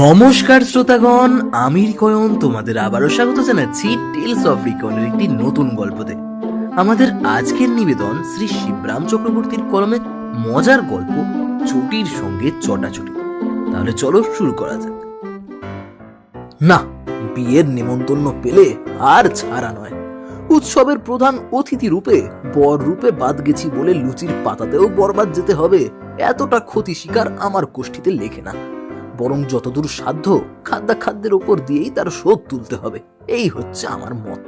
নমস্কার শ্রোতাগণ, আমি রিকয়ন তোমাদের আবারও স্বাগত জানাচ্ছি টেলস অফ রিকয়নের একটি নতুন গল্পতে। আমাদের আজকের নিবেদন শ্রী শিবরাম চক্রবর্তীর কলমে মজার গল্প চটির সঙ্গে চটাচটি। তাহলে চলো শুরু করা যাক। না, বিয়ের নেমন্তন্ন পেলে আর ছাড়া নয়। উৎসবের প্রধান অতিথি রূপে বর রূপে বাদ গেছি বলে লুচির পাতাতেও বরবাদ যেতে হবে, এতটা ক্ষতি শিকার আমার কোষ্ঠীতে লেখে না। বরং যতদূর সাধ্য খাদ্যাখাদ্যের ওপর দিয়েই তার শোধ তুলতে হবে, এই হচ্ছে আমার মত।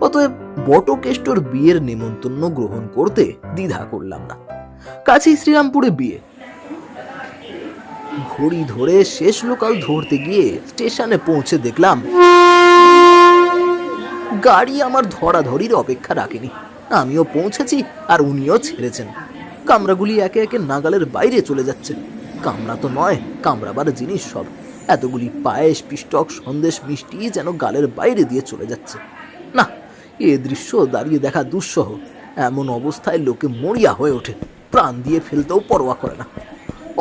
অতএব বটকেষ্টর বিয়ের নেমন্তন্ন গ্রহণ করতে দ্বিধা করলাম না। কাছেই শ্রীরামপুরে বিয়ে। ঘড়ি ধরে শেষ লোকাল ধরতে গিয়ে স্টেশনে পৌঁছে দেখলাম গাড়ি আমার ধরাধরির অপেক্ষা রাখেনি। আমিও পৌঁছেছি আর উনিও ছেড়েছেন। কামরাগুলি একে একে নাগালের বাইরে চলে যাচ্ছে। কামরা তো নয়, কামরাবার জিনিস সব। এতগুলি পায়েস, পিষ্টক, সন্দেশ, মিষ্টি যেন গালের বাইরে দিয়ে চলে যাচ্ছে। না, এ দৃশ্য দাঁড়িয়ে দেখা দুঃসহ। এমন অবস্থায় লোকে মরিয়া হয়ে ওঠে, প্রাণ দিয়ে ফেলতেও পরোয়া করে না।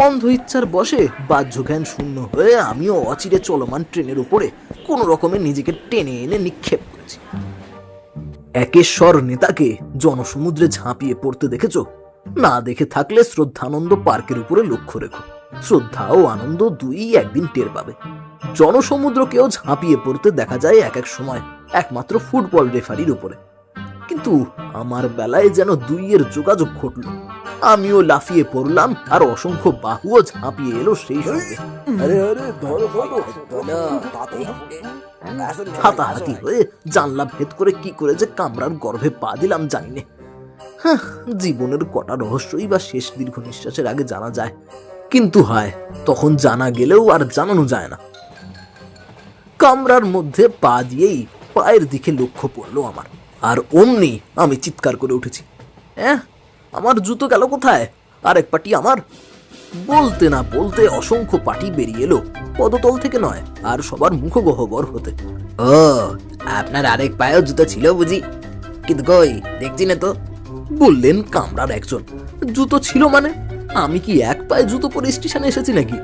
অন্ধ ইচ্ছার বশে বাহ্য জ্ঞান শূন্য হয়ে আমিও অচিরে চলমান ট্রেনের উপরে কোনো রকমে নিজেকে টেনে এনে নিক্ষেপ করেছি। একেশ্বর নেতাকে জনসমুদ্রে ঝাঁপিয়ে পড়তে দেখেছ? না দেখে থাকলে শ্রদ্ধানন্দ পার্কের উপরে লক্ষ্য রেখো। শ্রদ্ধা ও আনন্দ দুই একদিন টের পাবে। জনসমুদ্রকেও ঝাঁপিয়ে পড়তে দেখা যায় এক এক সময় একমাত্র ফুটবল রেফারির উপরে। কিন্তু আমার বেলায় যেন দুইয়ের যোগাযোগ ঘটল। আমিও লাফিয়ে পড়লাম আর অসংখ্য বাহুও ঝাঁপিয়ে এলো সেই সঙ্গে। হাতাহাতি হয়ে জানলা ভেদ করে কি করে যে কামরার গর্ভে পা দিলাম জানি না। জীবনের কটা রহস্যই বা শেষ দীর্ঘ নিঃশ্বাসের আগে জানা যায়, কিন্তু হায়, তখন জানা গেলেও আর জানানো যায় না। কামরার মধ্যে পা দিয়েই পায়ের দিকে লক্ষ্য পড়লো আমার, আর অমনি আমি চিৎকার করে উঠেছি, আমার জুতো গেল কোথায়? আরেক পাটি আমার। বলতে না বলতে অসংখ্য পাটি বেরিয়ে এলো, পদতল থেকে নয়, আর সবার মুখগহ্বর হতে। ও, আপনার আরেক পায়েও জুতো ছিল বুঝি? কিন্তু কই, দেখছি না তো, বললেন কামরার একজন। জুতো ছিল মানে? আমি কি এক পায়ে জুতো পরে স্টেশনে এসেছি নাকি?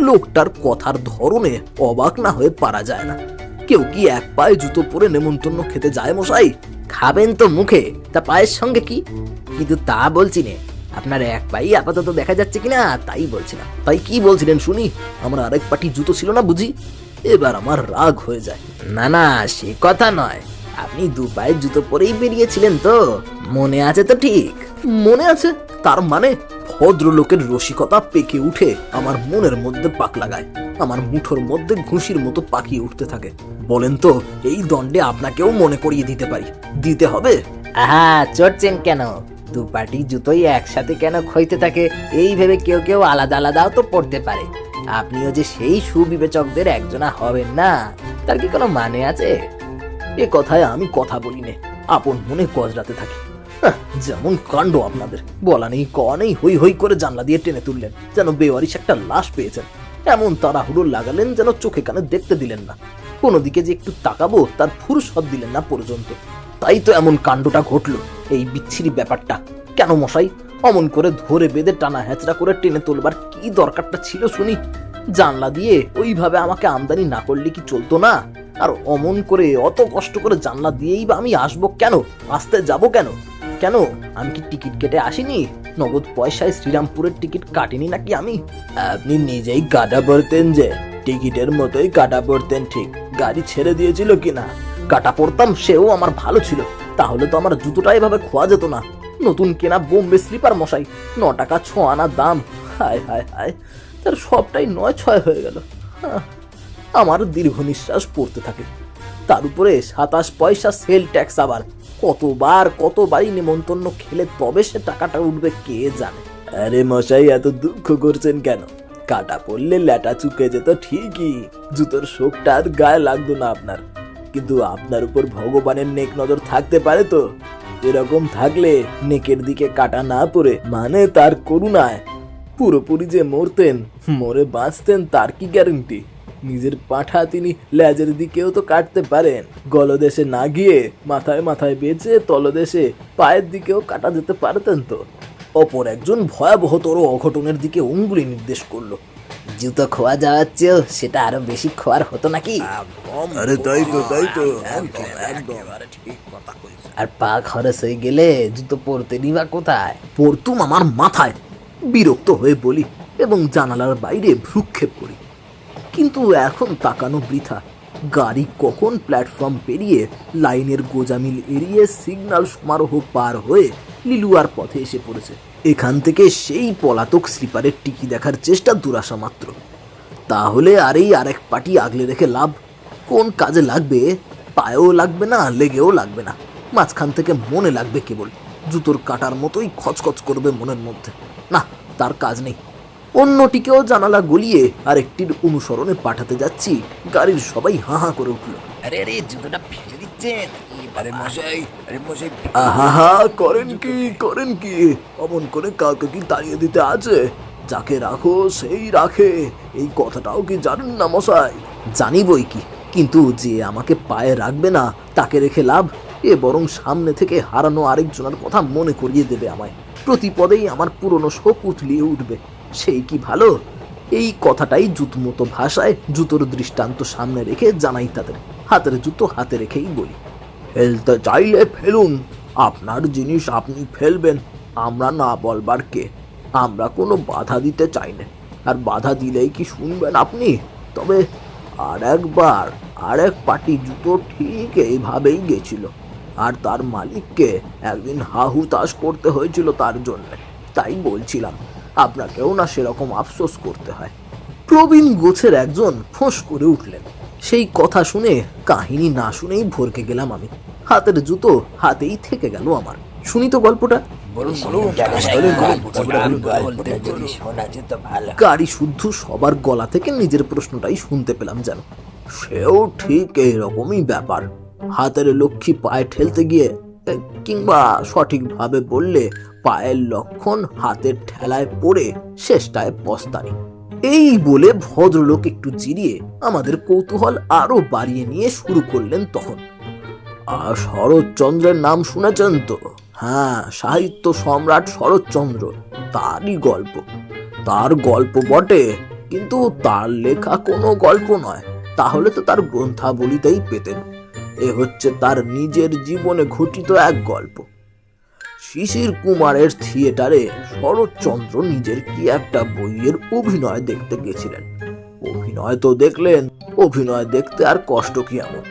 লোকটার কথার ধরনে অবাক না হয়ে পারা যায় না। কেউ কি এক পায়ে জুতো পরে নেমন্তন্ন খেতে যায় মশাই? খাবেন তো মুখে, তা পায়ের সঙ্গে কি? কিন্তু তা বলছি নে, আপনার এক পাই আপাতত দেখা যাচ্ছে কিনা তাই বলছিলাম। তাই কি বলছিলেন শুনি? আমার আরেক পাটি জুতো ছিল না বুঝি? এবার আমার রাগ হয়ে যায়। না না, সে কথা নয়, আপনি দু পায়ের জুতো পরেই বেরিয়েছিলেন তো, মনে আছে তো? ঠিক মনে আছে। তার মানে ভদ্রলোকের রসিকতা পেকে উঠে আমার মনের মধ্যে পাক লাগায়, আমার মুঠোর মধ্যে ঘুষির মতো পাকিয়ে উঠতে থাকে। বলেন তো, এই দণ্ডে আপনাকেও মনে করিয়ে দিতে পারি? দিতে হবে? আহা, চড়ছেন কেন? দু পাটি জুতোই একসাথে কেন খইতে থাকে এই ভেবে কেউ কেউ আলাদা আলাদাও তো পড়তে পারে। আপনিও যে সেই সুবিবেচকদের একজনা হবেন না, তার কি কোনো মানে আছে? এ কথায় আমি কথা বলি নে, আপন মনে গজরাতে থাকি। যেমন কাণ্ড আপনাদের, বলা নেই কওয়া নেই, হই হই করে জানলা দিয়ে টেনে তুললেন যেন বেওয়ারিশ একটা লাশ পেয়েছেন। এমন তাড়াহুড়ো লাগালেন যেন চোখে কানে দেখতে দিলেন না। কোনো দিকে যে একটু তাকাবো তার ফুরসত দিলেন না পর্যন্ত। তাই তো এমন কাণ্ডটা ঘটলো। এই বিচ্ছিরি ব্যাপারটা কেন মশাই? অমন করে ধরে বেঁধে টানা হ্যাচড়া করে টেনে তোলবার কি দরকারটা ছিল শুনি? জানলা দিয়ে ওইভাবে আমাকে আমদানি না করলে কি চলতো না? আর অমন করে অত কষ্ট করে জানলা দিয়েই বা আমি আসবো কেন? আসতে যাবো কেন? কেন, আমি কি টিকিট কেটে আসিনি? নগদ পয়সায় শ্রীরামপুরের টিকিট কাটিনি নাকি আমি? আপনি নিজেই কাটা পড়তেন যে, টিকিটের মতোই কাটা পড়তেন ঠিক। গাড়ি ছেড়ে দিয়েছিল কিনা? কাটা পড়তাম, সেও আমার ভালো ছিল। তাহলে তো আমার জুতোটা এভাবে খোয়া যেত না। নতুন কেনা বোম্বে স্লিপার মশাই, 9 টাকা 6 আনা দাম। হায় হায় হায়, তার সবটাই 9-6 হয়ে গেল। আমার দীর্ঘ নিঃশ্বাস পড়তে থাকে। তার উপরে 27 পয়সা সেল ট্যাক্স। আবার কতবারই নেমন্তন্ন খেলে তবে সে টাকাটা উঠবে কে জানে। আরে মশাই, এত দুঃখ করছেন কেন? কাটা পড়লে ল্যাটা চুকে যেত ঠিকই, জুতোর শোকটা আর গায়ে লাগতো না আপনার। কিন্তু আপনার উপর ভগবানের নেক নজর থাকতে পারে তো? এরকম থাকলে নেকের দিকে কাটা না পড়ে, মানে তার করুণায় পুরোপুরি যে মরতেন, মরে বাঁচতেন, তার কি গ্যারান্টি? নিজের পাঁঠা তিনি লেজের দিকেও তো কাটতে পারেন। গলদেশে না গিয়ে মাথায় মাথায় বেঁচে তলদেশে পায়ের দিকেও কাটা যেতে পারতেন তো। অপর একজন ভয়াবহতর অঘটনের দিকে অঙ্গুলি নির্দেশ করলো। জুতো খোয়া যাওয়ার চেয়েও সেটা আরো বেশি খোয়ার হতো নাকি? আরে তাই তো আর পা খরচ হয়ে গেলে জুতো পরতে নিবা কোথায়? পড়তুম আমার মাথায়। বিরক্ত হয়ে বলি এবং জানালার বাইরে ভ্রুক্ষেপ করি। কিন্তু এখন তাকানো বৃথা। গাড়ি কখন প্ল্যাটফর্ম পেরিয়ে লাইনের গোজামিল এড়িয়ে সিগন্যাল সমারোহ পার হয়ে লিলুয়ার পথে এসে পড়েছে। এখান থেকে সেই পলাতক স্লিপারের টিকি দেখার চেষ্টা দুরাশা মাত্র। তাহলে আরেক পাটি আগলে রেখে লাভ? কোন কাজে লাগবে? পায়েও লাগবে না, লেগেও লাগবে না, মাঝখান থেকে মনে লাগবে কেবল। জুতোর কাটার মতোই খচখচ করবে মনের মধ্যে। না, তার কাজ নেই। অন্যটিকেও জানালা গলিয়ে আরেকটির অনুসরণে পাঠাতে যাচ্ছি। গাড়ির সবাই হাঁ হাঁ করে উঠল। আরে আরে জুতোটা ফেলে দিচ্ছেন? আরে মশাই আহা, করেন কি? অমন করে কাউকে কি তাড়িয়ে দিতে আছে? যাকে রাখো সেই রাখে, এই কথাটাও কি জানেন না মশাই? জানি বই কি, কিন্তু যে আমাকে পায়ে রাখবে না তাকে রেখে লাভ? এ বরং সামনে থেকে হারানো আরেকজনের কথা মনে করিয়ে দেবে আমায়। প্রতিপদেই আমার পুরনো শোক উথলিয়ে উঠবে। সেই কি ভালো? এই কথাটাই জুতমতো ভাষায় জুতোর দৃষ্টান্ত সামনে রেখে জানাই তাদের। হাতের জুতো হাতে রেখেই বলি, ফেলতে চাইলে ফেলুন, আপনার জিনিস আপনি ফেলবেন, আমরা না বলবার কে? আমরা কোনো বাধা দিতে চাই না, আর বাধা দিলেই কি শুনবেন আপনি? তবে আরেক পাটি জুতো ঠিক এইভাবেই গেছিল, আর তার মালিককে একদিন হাহুতাশ করতে হয়েছিল তার জন্য। তাই বলছিলাম, আপনাকেও না সেরকম আফসোস করতে হয়। প্রবীণ গোছের একজন ফোঁস করে উঠলেন। সেই কথা শুনে কাহিনী না শুনেই ভরকে গেলাম আমি। হাতের জুতো হাতেই থেকে গেল আমার। শুনি তো গল্পটা। গাড়ি শুদ্ধ সবার গলা থেকে নিজের প্রশ্নটাই শুনতে পেলাম যেন। সেও ঠিক এইরকমই ব্যাপার। হাতের লক্ষ্মী পায়ে ঠেলতে গিয়ে, কিংবা সঠিকভাবে বললে পায়ের লক্ষণ হাতের ঠেলায় পড়ে শেষটায় পস্তানি। এই বলে ভদ্রলোক একটু জিরিয়ে আমাদের কৌতূহল আরো বাড়িয়ে নিয়ে শুরু করলেন তখন। শরৎচন্দ্রের নাম শুনেছেন তো? হ্যাঁ, সাহিত্য সম্রাট শরৎচন্দ্র, তারই গল্প। তার গল্প বটে, কিন্তু তার লেখা কোনো গল্প নয়। তাহলে তো তার গ্রন্থাবলীতেই পেতেন। এ হচ্ছে তার নিজের জীবনে ঘটিত এক গল্প। শিশির কুমারের থিয়েটারে শরৎচন্দ্র নিজের কি একটা বইয়ের অভিনয় দেখতে গেছিলেন। অভিনয় তো দেখলেন, অভিনয় দেখতে আর কষ্ট কি এমন?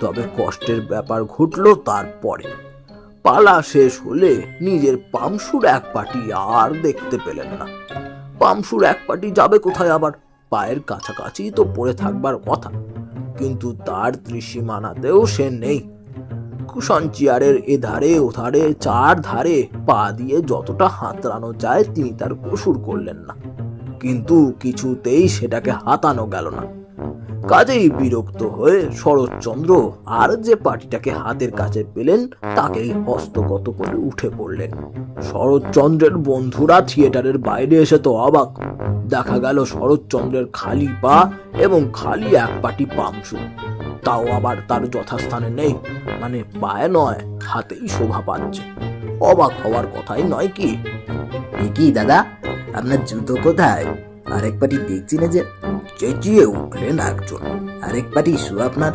তবে কষ্টের ব্যাপার ঘটলো তারপরে। পালা শেষ হলে নিজের পামসুর এক পাটি আর দেখতে পেলেন না। পামসুর এক পাটি যাবে কোথায় আবার? পায়ের কাছাকাছি তো পড়ে থাকবার কথা, কিন্তু তার ত্রিসীমানাতেও সে নেই। কুশন চেয়ারের এধারে ওধারে চার ধারে পা দিয়ে যতটা হাতড়ানো যায় তিনি তার কসুর করলেন না, কিন্তু কিছুতেই সেটাকে হাতানো গেল না। কাজেই বিরক্ত হয়ে শরৎচন্দ্র আর যে পাটিটাকে হাতের কাছে পেলেন তাকেই হস্তগত করে উঠে পড়লেন। শরৎচন্দ্রের বন্ধুরা থিয়েটারের বাইরে এসে তো অবাক। দেখা গেল শরৎচন্দ্রের খালি পা এবং খালি এক পাটি পামসু, তাও আবার তার যথাস্থানে নেই, মানে পায়ে নয়, হাতেই শোভা পাচ্ছে। অবাক হওয়ার কথাই নয় কি? কি দাদা, আপনার জুতো কোথায়? আরেক পাটি দেখছি না যে। চেঁচিয়ে উঠলেন একজন। আরেক পাটি শু আপনার?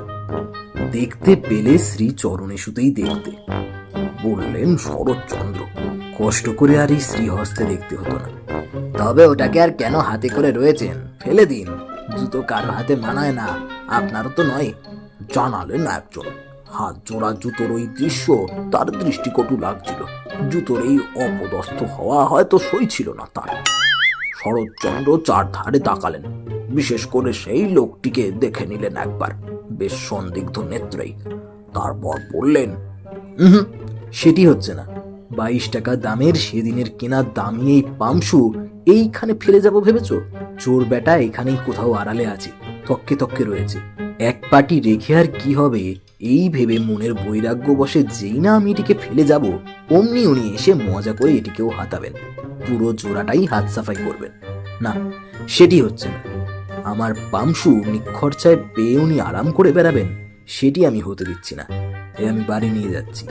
দেখতে পেলে শ্রী চরণে শুতেই দেখতে, বললেন শরৎচন্দ্র। কষ্ট করে আর এই শ্রীহস্তে দেখতে হতো না। তবে ওটাকে আর কেন হাতে করে রয়েছেন? ফেলে দিন, জুতো কারো হাতে মানায় না, আপনারও তো নয়। জানালেন একজন। হাত জোড়া জুতোর ওই দৃশ্য তার দৃষ্টিকটু লাগছিল। জুতোর এই অপদস্থ হওয়া হয়তো সইছিল না তার। শরৎচন্দ্র চার ধারে তাকালেন, বিশেষ করে সেই লোকটিকে দেখে নিলেন একবার, বেশ সন্দিগ্ধ নেত্রেই। তারপর বললেন, সেটি হচ্ছে না। 22 টাকা দামের সেদিনের কেনা দামি এই পামসু এইখানে ফেলে যাব ভেবেছ? চোর বেটা এখানেই কোথাও আড়ালে আছে, তককে তককে রয়েছে। এক পাটি রেখে আর কি হবে এই ভেবে মনের বৈরাগ্য বসে যেই না আমি এটিকে ফেলে যাব, অমনি উনি এসে মজা করে এটিকেও হাতাবেন, পুরো জোড়াটাই হাত সাফাই করবেন। না, সেটি হচ্ছে না। আমার পামসু নিখরচায় পেয়ে উনি আরাম করে বেড়াবেন, সেটি আমি হতে দিচ্ছি না। আমি বাড়ি নিয়ে যাচ্ছি।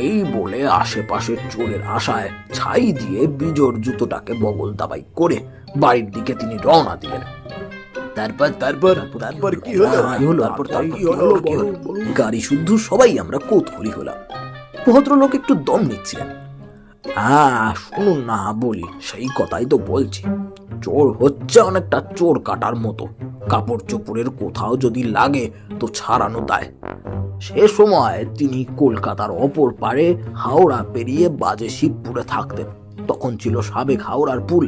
এই বলে আশেপাশের চোরের আশায় ছাই দিয়ে বিজোর জুতোটাকে বগল দাবাই করে বাড়ির দিকে তিনি রওনা দিলেন। তারপর তারপর তারপর কি হলো? কি হলো? তারপর কি হলো? গাড়ি শুদ্ধ সবাই আমরা কৌতূহলী হলাম। ভদ্রলোক একটু দম নিচ্ছিলেন। হ্যাঁ, শুনুন না বলি, সেই কথাই তো বলছি। চোর হচ্ছে অনেকটা চোর কাটার মতো, কাপড় চোপড়ের কোথাও যদি লাগে তো ছাড়ানো দেয়। সে সময় তিনি কলকাতার অপর পারে হাওড়া পেরিয়ে বাজে শিবপুরে থাকতেন। তখন ছিল সাবেক হাওড়ার পুল।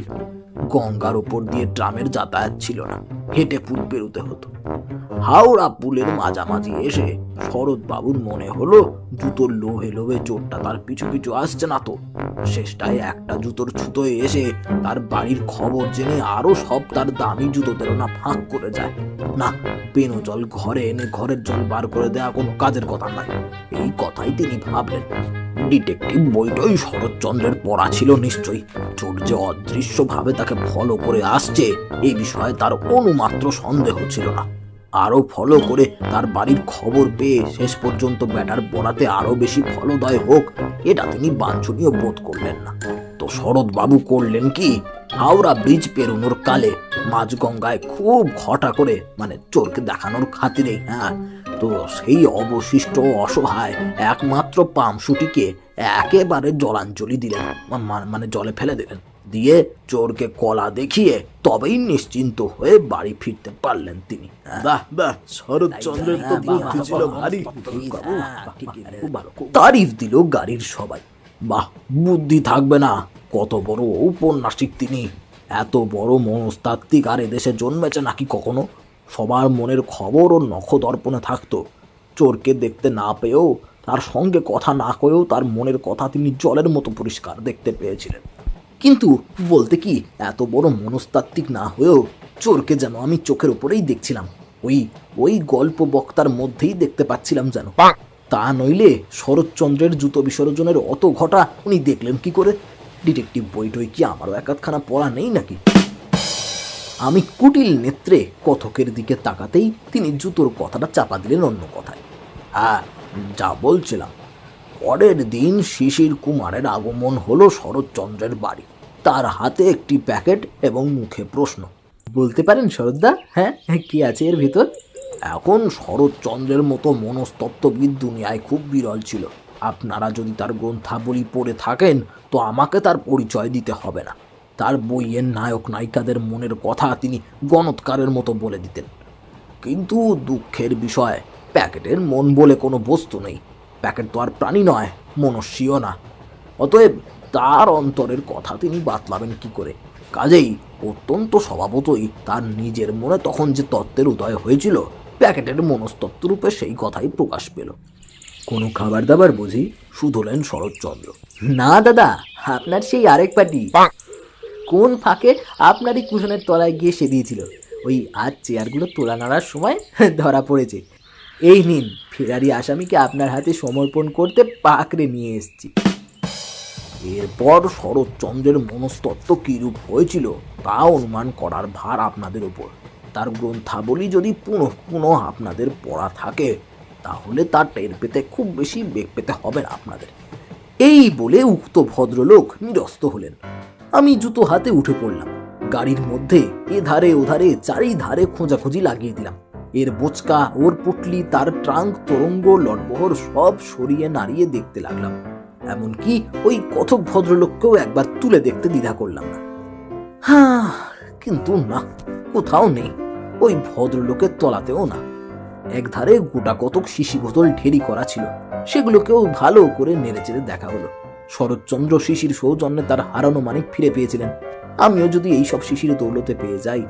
গঙ্গার উপর দিয়ে ট্রামের যাতায়াত ছিল না, হেঁটে পুল পেরোতে হতো। হাওড়া পুলের মাঝামাঝি এসে শরৎ বাবুর মনে হলো জুতোর লোভে লোভে চোরটা তার পিছু পিছু আসছে না তো। শেষটায় একটা জুতোর ছুতোয় এসে তার বাড়ির খবর জেনে আরো সব তার দামি জুতোতেরও না ফাঁক করে যায়। না, পেনো জল ঘরে এনে ঘরের জল বার করে দেওয়া কোনো কাজের কথা নয়। এই কথাই তিনি ভাবলেন। ডিটেকটিভ বইটাই শরৎচন্দ্রের পড়া ছিল নিশ্চয়ই। চোর যে অদৃশ্য ভাবে তাকে ফলো করে আসছে এই বিষয়ে তার অনুমাত্র সন্দেহ ছিল না। আরো ফলো করে তার বাড়ির খবর পেয়ে শেষ পর্যন্ত ব্যাটার বড়াতে আরো বেশি ফলদায় হোক, এটা তিনি বাঞ্ছনীয় বোধ করলেন না। তো শরৎবাবু করলেন কি, হাওড়া ব্রিজ পেরোনোর কালে মাঝগঙ্গায় খুব ঘটা করে, মানে চোরকে দেখানোর খাতিরেই, হ্যাঁ, তো সেই অবশিষ্ট অসহায় একমাত্র পামশুটিকে একেবারে জলাঞ্জলি দিলেন, মানে জলে ফেলে দিলেন। দিয়ে চোরকে কলা দেখিয়ে তবেই নিশ্চিন্ত হয়ে বাড়ি ফিরতে পারলেন তিনি। বাহ বাহ, শরৎচন্দ্রের তো বুদ্ধি ছিল ভারী। তারিফ দিল গাড়ির সবাই। বাহ, বুদ্ধি থাকবে না, কত বড় ঔপন্যাসিক তিনি! এত বড় মনস্তাত্ত্বিক আর এদেশে জন্মেছে নাকি কখনো? সবার মনের খবর ও নখদর্পণে থাকতো। চোরকে দেখতে না পেয়েও, তার সঙ্গে কথা না কয়েও তার মনের কথা তিনি জলের মতো পরিষ্কার দেখতে পেয়েছিলেন। কিন্তু বলতে কি, এত বড় মনস্তাত্ত্বিক না হয়েও চোরকে যেন আমি চোখের উপরেই দেখছিলাম, ওই গল্প বক্তার মধ্যেই দেখতে পাচ্ছিলাম যেন। তা নইলে শরৎচন্দ্রের জুতো বিসর্জনের অত ঘটা উনি দেখলেন কি করে? ডিটেকটিভ বইটই কি আমারও একাধখানা পড়া নেই নাকি? আমি কুটিল নেত্রে কথকের দিকে তাকাতেই তিনি জুতোর কথাটা চাপা দিলেন অন্য কথায়। হ্যাঁ, যা বলছিলাম, পরের দিন শিশির কুমারের আগমন হলো শরৎচন্দ্রের বাড়ি। তার হাতে একটি প্যাকেট এবং মুখে প্রশ্ন। বলতে পারেন শরৎদা, হ্যাঁ কি আছে এর ভিতর? এখন শরৎচন্দ্রের মতো মনস্তত্ত্ববিদ দুনিয়ায় খুব বিরল ছিল। আপনারা যদি তার গ্রন্থাবলী পড়ে থাকেন তো আমাকে তার পরিচয় দিতে হবে না। তার বইয়ের নায়ক নায়িকাদের মনের কথা তিনি গণৎকারের মতো বলে দিতেন। কিন্তু দুঃখের বিষয়, প্যাকেটের মন বলে কোনো বস্তু নেই। প্যাকেট তো আর প্রাণী নয়, মনুষ্যও না। অতএব তার অন্তরের কথা তিনি বাতলাবেন কি করে? কাজেই অত্যন্ত স্বভাবতই তার নিজের মনে তখন যে তত্ত্বের উদয় হয়েছিল, প্যাকেটের মনস্তত্ত্ব রূপে সেই কথাই প্রকাশ পেল। কোনো খাবার দাবার বুঝি? শুধলেন শরৎচন্দ্র। না দাদা, আপনার সেই আরেক পার্টি কোন ফাঁকে আপনারই কুশনের তলায় গিয়ে সে দিয়েছিল। ওই আজ চেয়ারগুলো তোলা নাড়ার সময় ধরা পড়েছে। এই নিন, ফেরারি আসামিকে আপনার হাতে সমর্পণ করতে পাকড়ে নিয়ে এসেছি। এরপর শরৎচন্দ্রের মনস্তত্ত্ব কিরূপ হয়েছিল তা অনুমান করার ভার আপনাদের উপর। তার গ্রন্থাবলী যদি পুনঃ আপনাদের পড়া থাকে তাহলে তার টের পেতে খুব বেশি বেগ পেতে হবে না আপনাদের। এই বলে উক্ত ভদ্রলোক নিরস্ত হলেন। আমি জুতো হাতে উঠে পড়লাম। গাড়ির মধ্যে এধারে ওধারে চারিধারে খোঁজাখুঁজি লাগিয়ে দিলাম। এর বোচকা, ওর পুটলি, তার ট্রাঙ্ক, তোরঙ্গ, লটবহর সব সরিয়ে নাড়িয়ে দেখতে লাগলাম। এমনকি ওই কথক ভদ্রলোককেও একবার তুলে দেখতে দ্বিধা করলাম না। হ্যাঁ, কিন্তু না, কোথাও নেই। ওই ভদ্রলোকের তলাতেও না। একধারে গোটা কতক শিশি বোতল ঢেরি করা ছিল, সেগুলোকেও ভালো করে নেড়েচেড়ে দেখা হলো। শরৎচন্দ্র শিশির সৌজন্যে তার হারানো মানিক ফিরে পেয়েছিলেন। আমিও যদি এই সব শিশির দৌলতে পেয়ে যাই।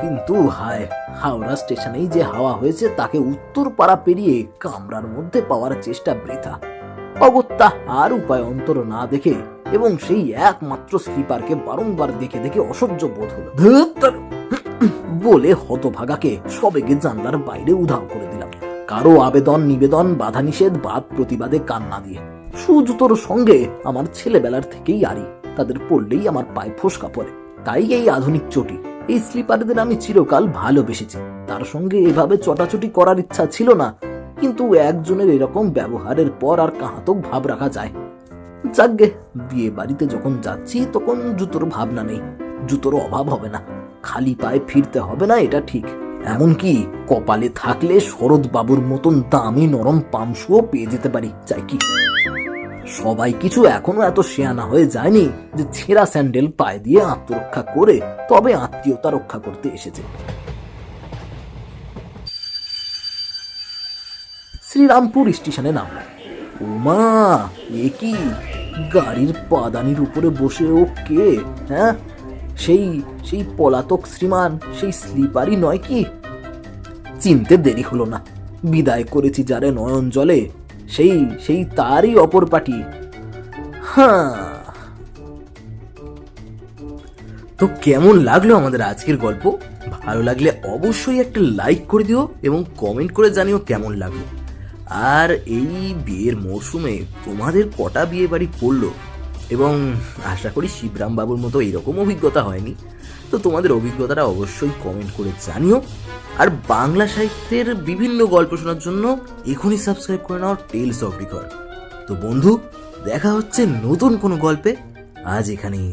কিন্তু হায়, হাওড়া স্টেশনেই যে হাওয়া হয়েছে তাকে উত্তর পাড়া পেরিয়ে কামরার মধ্যে পাওয়ার চেষ্টা বৃথা। অগত্যা আর উপায় অন্তর না দেখে এবং সেই একমাত্র স্লিপারকে বারংবার দেখে দেখে অসহ্য বোধ হলো। বলে হতভাগাকে সবেগে জানলার বাইরে উধাও করে দিলাম। কারো আবেদন নিবেদন, বাধা নিষেধ, বাদ প্রতিবাদে কান্না দিয়ে। সুজুতোর সঙ্গে আমার ছেলেবেলার থেকেই আড়ি, তাদের পড়লেই আমার পায়ে ফোসকা পড়ে। তাই এই আধুনিক চটি, এই স্লিপারদের আমি চিরকাল ভালোবেসেছি। তার সঙ্গে এভাবে চটাচটি করার ইচ্ছা ছিল না, কিন্তু একজনের এরকম ব্যবহারের পর আর কাহাতক ভাব রাখা যায়? যাকগে, বিয়ে বাড়িতে যখন যাচ্ছি তখন জুতোর ভাবনা নেই, জুতোর অভাব হবে না, খালি পায়ে ফিরতে হবে না, এটা ঠিক। এমনকি কপালে থাকলে শরৎ বাবুর মতন দামি নরম পামশুও পেয়ে যেতে পারি, চাই কি? সবাই কিছু এখনো এত শেয়ানা হয়ে যায়নি যে ছেঁড়া স্যান্ডেল পায়ে দিয়ে আত্মরক্ষা করে তবে আত্মীয়তা রক্ষা করতে এসেছে। শ্রীরামপুর স্টেশনে নামলাম। ওমা, এ কি? গাড়ির পাদানির উপরে বসে ও কে? হ্যাঁ, সেই সেই পলাতক শ্রীমান, সেই স্লিপারই নয় কি? চিনতে দেরি হলো না, বিদায় করেছি যারে নয়ন জলে, সেই সেই তারই অপর পাটি। হ্যাঁ, তো কেমন লাগলো আমাদের আজকের গল্প? ভালো লাগলে অবশ্যই একটা লাইক করে দিও এবং কমেন্ট করে জানিও কেমন লাগলো। আর এই বিয়ের মরশুমে তোমাদের কটা বিয়ে বাড়ি পড়লো, এবং আশা করি শিবরাম বাবুর মতো এরকম অভিজ্ঞতা হয়নি। তো তোমাদের অভিজ্ঞতাটা অবশ্যই কমেন্ট করে জানিও। আর বাংলা সাহিত্যের বিভিন্ন গল্প শোনার জন্য এখনই সাবস্ক্রাইব করে নাও টেলস অফ রিকর্ড। তো বন্ধু, দেখা হচ্ছে নতুন কোনো গল্পে। আজ এখানেই